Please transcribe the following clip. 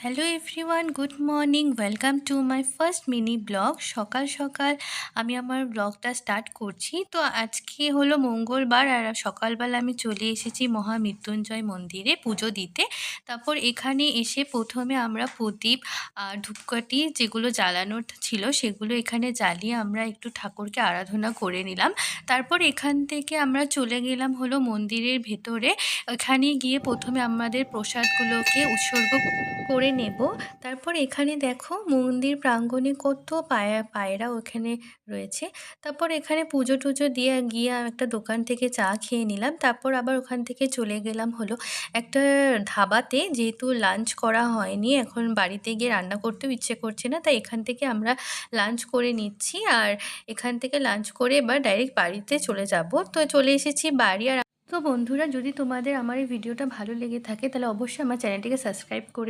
Hello everyone, good morning. Welcome to my first mini blog. সকাল সকাল আমি আমার ব্লগটা স্টার্ট করছি। তো আজকে হলো মঙ্গলবার, আর সকালবেলা আমি চলে এসেছি মহামৃত্যুঞ্জয় মন্দিরে পুজো দিতে। তারপর এখানে এসে প্রথমে আমরা প্রদীপ আর ধূপকাঠি যেগুলো জ্বালানোর ছিল সেগুলো এখানে জ্বালিয়ে আমরা একটু ঠাকুরকে আরাধনা করে নিলাম। তারপর এখান থেকে আমরা চলে গেলাম হলো মন্দিরের ভেতরে। এখানে গিয়ে প্রথমে আমাদের প্রসাদগুলোকে উৎসর্গ করে নেব। তারপর এখানে দেখো মন্দির প্রাঙ্গণে কত পায়রা ওখানে রয়েছে। তারপর এখানে পুজো টুজো দিয়ে গিয়ে একটা দোকান থেকে চা খেয়ে নিলাম। তারপর আবার ওখান থেকে চলে গেলাম হলো একটা ধাবাতে, যেহেতু লাঞ্চ করা হয়নি, এখন বাড়িতে গিয়ে রান্না করতেও ইচ্ছে করছে না, তাই এখান থেকে আমরা লাঞ্চ করে নিচ্ছি। আর এখান থেকে লাঞ্চ করে এবার ডাইরেক্ট বাড়িতে চলে যাব। তো চলে এসেছি বাড়ি। আর তো বন্ধুরা, যদি তোমাদের আমার এই ভিডিওটা ভালো লেগে থাকে তাহলে অবশ্যই আমার চ্যানেলটিকে সাবস্ক্রাইব করে